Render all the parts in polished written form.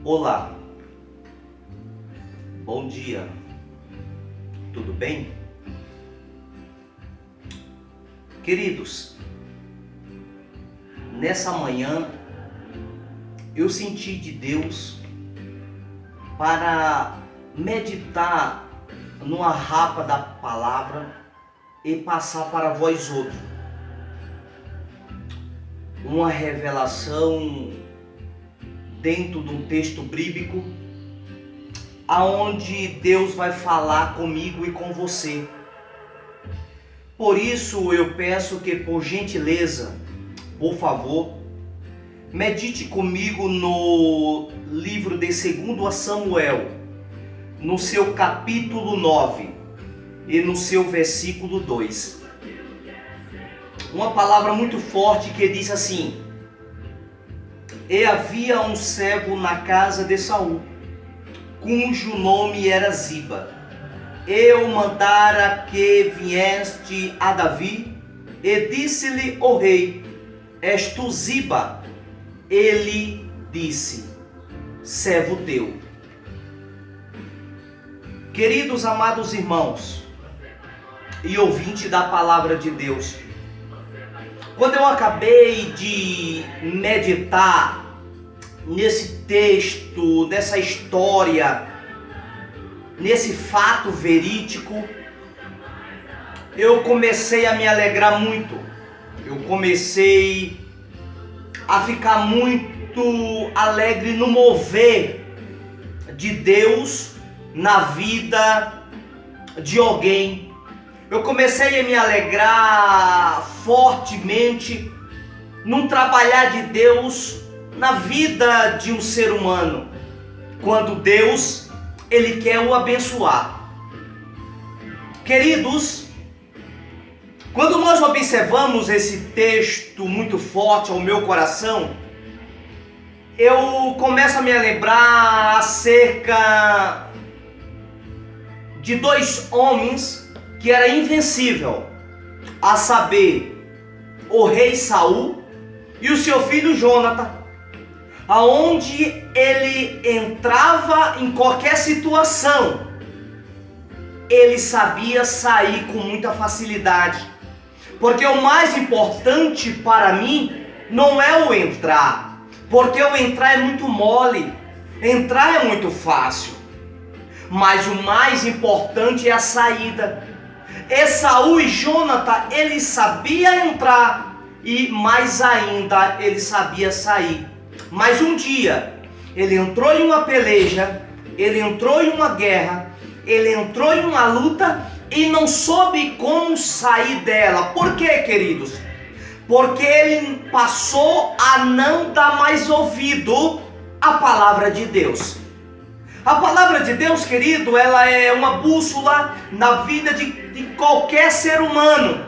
Olá, bom dia, tudo bem? Queridos, nessa manhã eu senti de Deus para meditar numa rapa da palavra e passar para vós outros uma revelação dentro de um texto bíblico, aonde Deus vai falar comigo e com você. Por isso eu peço que, por gentileza, por favor, medite comigo no livro de 2 Samuel, no seu capítulo 9 e no seu versículo 2. Uma palavra muito forte que diz assim: E havia um servo na casa de Saul, cujo nome era Ziba. Eu mandara que vieste a Davi, e disse-lhe o rei: És tu Ziba? Ele disse: servo teu. Queridos amados irmãos e ouvinte da palavra de Deus, quando eu acabei de meditar nesse texto, nessa história, nesse fato verídico, eu comecei a me alegrar muito. Eu comecei a ficar muito alegre no mover de Deus na vida de alguém. Eu comecei a me alegrar fortemente num trabalhar de Deus na vida de um ser humano, quando Deus, Ele quer o abençoar. Queridos, quando nós observamos esse texto muito forte ao meu coração, eu começo a me lembrar acerca de dois homens que era invencível, a saber, o rei Saul e o seu filho Jonathan, aonde ele entrava em qualquer situação, ele sabia sair com muita facilidade, porque o mais importante para mim não é o entrar, porque o entrar é muito mole, entrar é muito fácil, mas o mais importante é a saída. E Saul e Jonathan, ele sabia entrar e mais ainda ele sabia sair. Mas um dia ele entrou em uma peleja, ele entrou em uma guerra, ele entrou em uma luta e não soube como sair dela. Por quê, queridos? Porque ele passou a não dar mais ouvido à palavra de Deus. A palavra de Deus, querido, ela é uma bússola na vida de qualquer ser humano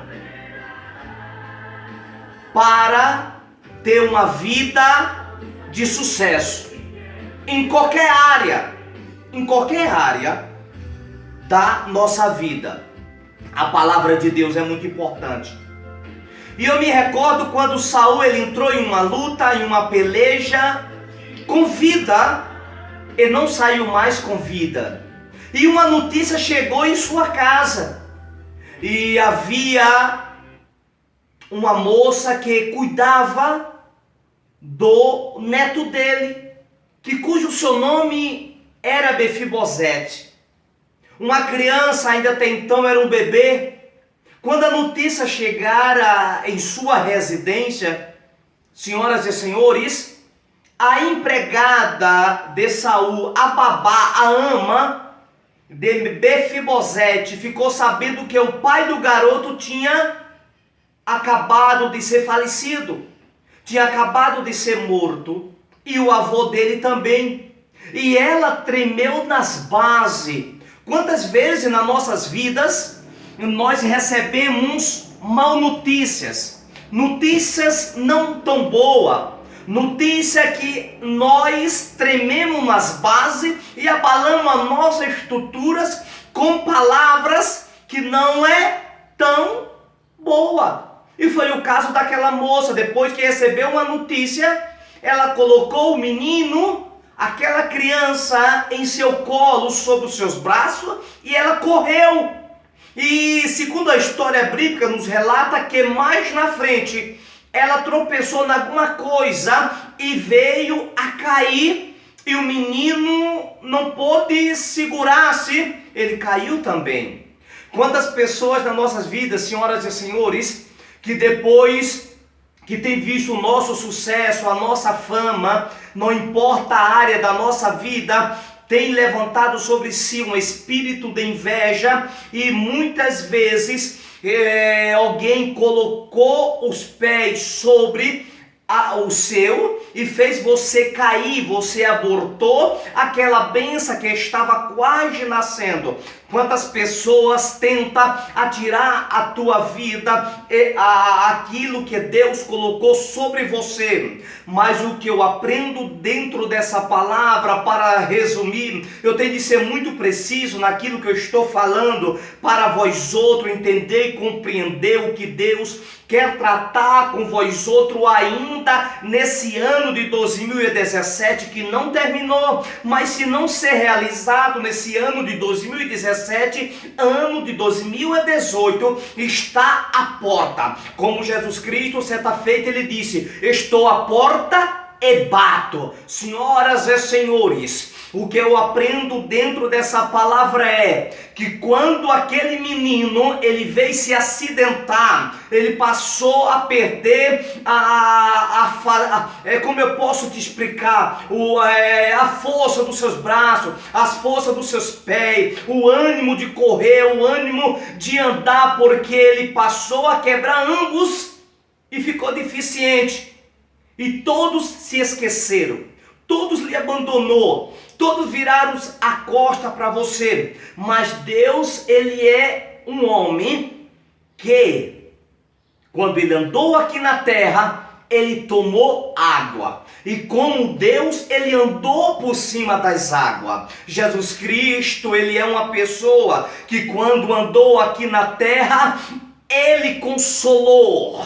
para ter uma vida de sucesso em qualquer área da nossa vida. A palavra de Deus é muito importante. E eu me recordo quando Saul ele entrou em uma luta, em uma peleja com vida, e não saiu mais com vida. E uma notícia chegou em sua casa, e havia uma moça que cuidava do neto dele, cujo seu nome era Mefibosete. Uma criança, ainda até então era um bebê. Quando a notícia chegara em sua residência, senhoras e senhores, a empregada de Saul, a babá, a ama de Mefibosete, ficou sabendo que o pai do garoto tinha acabado de ser falecido, tinha acabado de ser morto, e o avô dele também. E ela tremeu nas bases. Quantas vezes nas nossas vidas nós recebemos mal notícias, notícias não tão boas, notícia que nós trememos nas bases e abalamos as nossas estruturas com palavras que não é tão boa. E foi o caso daquela moça. Depois que recebeu uma notícia, ela colocou o menino aquela criança em seu colo, sobre os seus braços, e ela correu. E segundo a história bíblica nos relata que mais na frente ela tropeçou em alguma coisa e veio a cair, e o menino não pôde segurar-se, ele caiu também. Quantas pessoas nas nossas vidas, senhoras e senhores, que depois que tem visto o nosso sucesso, a nossa fama, não importa a área da nossa vida, tem levantado sobre si um espírito de inveja, e muitas vezes alguém colocou os pés sobre o seu e fez você cair, você abortou aquela bênção que estava quase nascendo. Quantas pessoas tentam atirar a tua vida, aquilo que Deus colocou sobre você. Mas o que eu aprendo dentro dessa palavra, para resumir, eu tenho de ser muito preciso naquilo que eu estou falando, para vós outros entender e compreender o que Deus quer tratar com vós outros ainda nesse ano de 2017 que não terminou, mas se não ser realizado nesse ano de 2017, ano de 2018 está à porta. Como Jesus Cristo, certa feita, ele disse: estou à porta e bato. Senhoras e senhores, o que eu aprendo dentro dessa palavra é que quando aquele menino ele veio se acidentar, ele passou a perder como eu posso te explicar, a força dos seus braços, as forças dos seus pés, o ânimo de correr, o ânimo de andar, porque ele passou a quebrar ambos e ficou deficiente. E todos se esqueceram, todos lhe abandonou, todos viraram a costa para você. Mas Deus, ele é um homem que, quando ele andou aqui na terra, ele tomou água. E como Deus, ele andou por cima das águas. Jesus Cristo, ele é uma pessoa que quando andou aqui na terra, ele consolou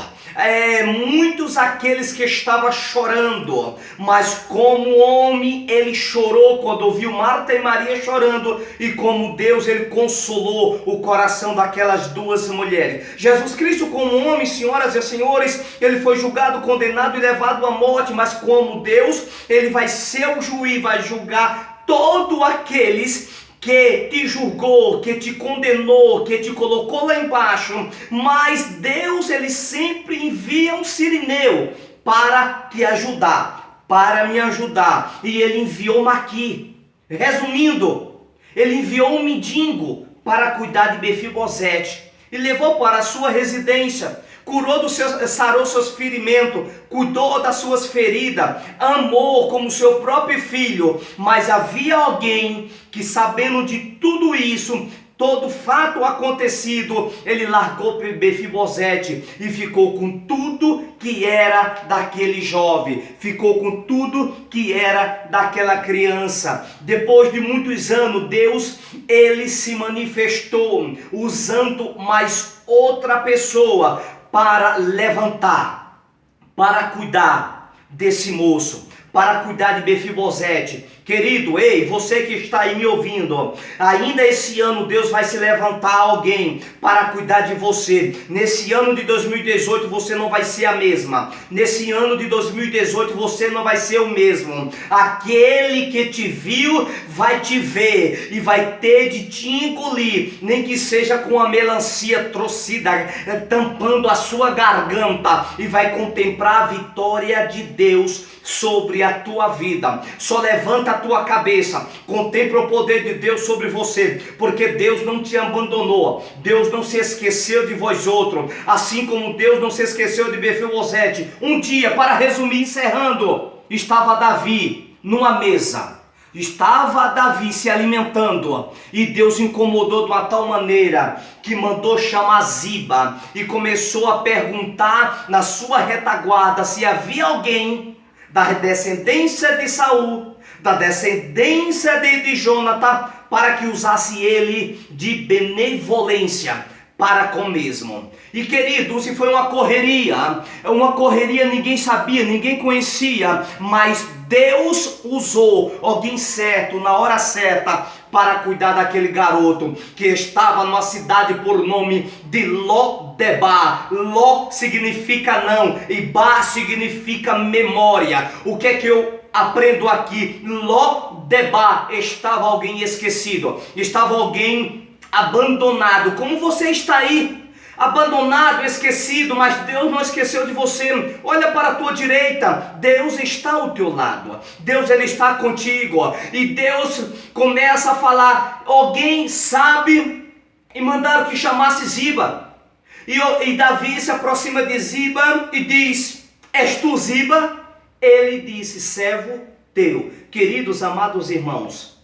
muitos aqueles que estavam chorando, mas como homem ele chorou quando ouviu Marta e Maria chorando, e como Deus ele consolou o coração daquelas duas mulheres. Jesus Cristo como homem, senhoras e senhores, ele foi julgado, condenado e levado à morte, mas como Deus, ele vai ser o juiz, vai julgar todos aqueles que te julgou, que te condenou, que te colocou lá embaixo. Mas Deus, ele sempre envia um sirineu para te ajudar, para me ajudar. E ele enviou-me aqui. Resumindo, ele enviou um mendigo para cuidar de Mefibosete e levou para a sua residência. Sarou seus ferimentos, cuidou das suas feridas, amou como seu próprio filho. Mas havia alguém que, sabendo de tudo isso, todo fato acontecido, ele largou Mefibosete e ficou com tudo que era daquele jovem, ficou com tudo que era daquela criança. Depois de muitos anos, Deus, ele se manifestou usando mais outra pessoa para levantar, para cuidar desse moço, para cuidar de Mefibosete. Querido, ei, você que está aí me ouvindo, ainda esse ano Deus vai se levantar alguém para cuidar de você. Nesse ano de 2018 você não vai ser a mesma. Nesse ano de 2018 você não vai ser o mesmo. Aquele que te viu vai te ver e vai ter de te engolir, nem que seja com a melancia torcida, tampando a sua garganta, e vai contemplar a vitória de Deus sobre a tua vida. Só levanta a tua cabeça, contempla o poder de Deus sobre você, porque Deus não te abandonou, Deus não se esqueceu de vós outros, assim como Deus não se esqueceu de Mefibosete. Um dia, para resumir, encerrando, estava Davi numa mesa, estava Davi se alimentando, e Deus incomodou de uma tal maneira que mandou chamar Ziba e começou a perguntar na sua retaguarda se havia alguém da descendência de Saul, da descendência de Jonathan, para que usasse ele de benevolência, para com o mesmo. E queridos, e foi uma correria, ninguém sabia, ninguém conhecia, mas Deus usou alguém certo, na hora certa, para cuidar daquele garoto que estava numa cidade por nome de Lodebar. Ló significa não e Bar significa memória. O que é que eu aprendo aqui? Lodebar, estava alguém esquecido, estava alguém abandonado, como você está aí, abandonado, esquecido, mas Deus não esqueceu de você. Olha para a tua direita, Deus está ao teu lado, Deus ele está contigo, e Deus começa a falar, alguém sabe, e mandaram que chamasse Ziba, e Davi se aproxima de Ziba e diz, és tu Ziba? Ele disse, servo teu. Queridos, amados irmãos,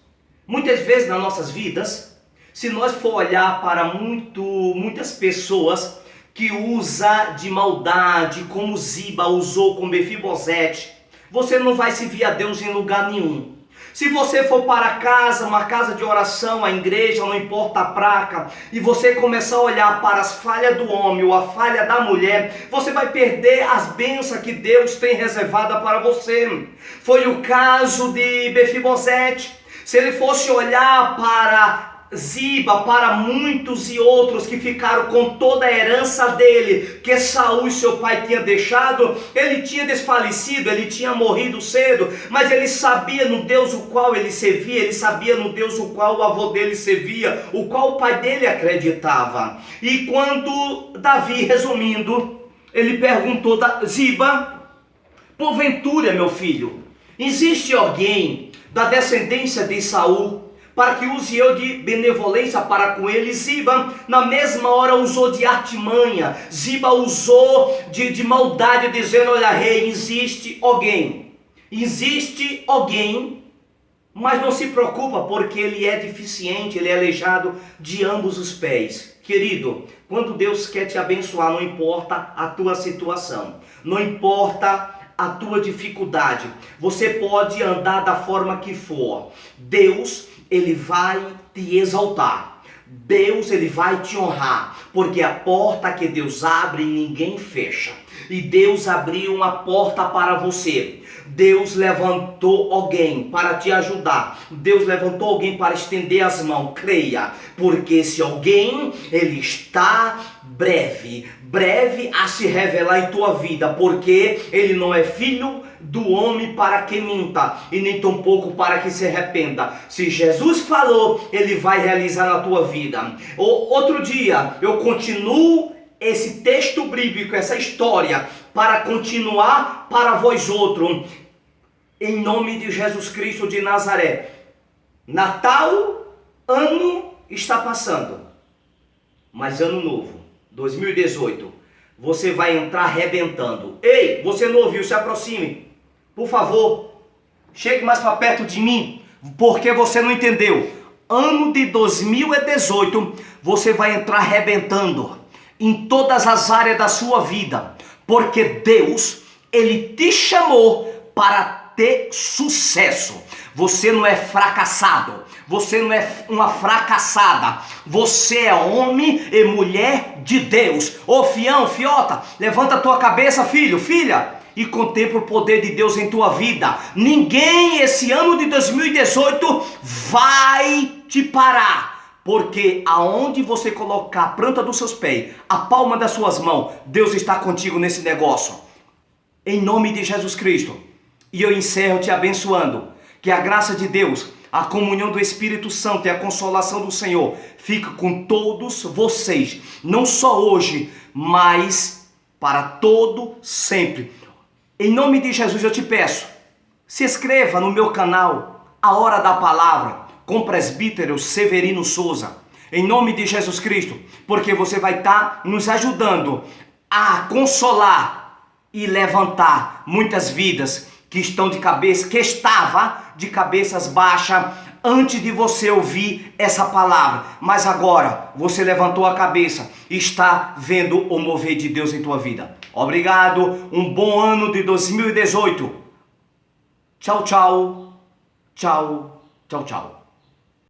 muitas vezes nas nossas vidas, se nós for olhar para muitas pessoas que usam de maldade, como Ziba usou com Mefibosete, você não vai servir a Deus em lugar nenhum. Se você for para casa, uma casa de oração, a igreja, não importa a placa, e você começar a olhar para as falhas do homem ou a falha da mulher, você vai perder as bênçãos que Deus tem reservada para você. Foi o caso de Mefibosete. Se ele fosse olhar para Ziba, para muitos e outros que ficaram com toda a herança dele, que Saul, seu pai, tinha deixado, ele tinha desfalecido, ele tinha morrido cedo, mas ele sabia no Deus o qual ele servia, ele sabia no Deus o qual o avô dele servia, o qual o pai dele acreditava. E quando Davi, resumindo, ele perguntou a Ziba, porventura, meu filho, existe alguém da descendência de Saul para que use eu de benevolência para com ele? Ziba na mesma hora usou de artimanha, Ziba usou de maldade, dizendo, olha rei, existe alguém, mas não se preocupa, porque ele é deficiente, ele é aleijado de ambos os pés. Querido, quando Deus quer te abençoar, não importa a tua situação, não importa a tua dificuldade, você pode andar da forma que for, Deus ele vai te exaltar, Deus ele vai te honrar, porque a porta que Deus abre ninguém fecha, e Deus abriu uma porta para você. Deus levantou alguém para te ajudar, Deus levantou alguém para estender as mãos. Creia, porque esse alguém ele está breve a se revelar em tua vida, porque ele não é filho do homem para que minta, e nem tampouco para que se arrependa. Se Jesus falou, ele vai realizar na tua vida. Outro dia eu continuo esse texto bíblico, essa história, para continuar para vós outros, em nome de Jesus Cristo de Nazaré. Natal, ano está passando, mas ano novo, 2018, você vai entrar arrebentando. Ei, você não ouviu, se aproxime, por favor, chegue mais para perto de mim, porque você não entendeu. Ano de 2018, você vai entrar arrebentando em todas as áreas da sua vida, porque Deus, ele te chamou para ter sucesso. Você não é fracassado, você não é uma fracassada, você é homem e mulher de Deus. Ô fião, fiota, levanta a tua cabeça, filho, filha, e contempla o poder de Deus em tua vida. Ninguém esse ano de 2018 vai te parar, porque aonde você colocar a planta dos seus pés, a palma das suas mãos, Deus está contigo nesse negócio, em nome de Jesus Cristo. E eu encerro te abençoando, que a graça de Deus, a comunhão do Espírito Santo e a consolação do Senhor fique com todos vocês, não só hoje, mas para todo sempre. Em nome de Jesus eu te peço, se inscreva no meu canal, A Hora da Palavra, com o presbítero Severino Souza, em nome de Jesus Cristo, porque você vai estar nos ajudando a consolar e levantar muitas vidas que estão de cabeça, que estava de cabeças baixas antes de você ouvir essa palavra, mas agora você levantou a cabeça e está vendo o mover de Deus em tua vida. Obrigado, um bom ano de 2018. Tchau, tchau, tchau, tchau, tchau.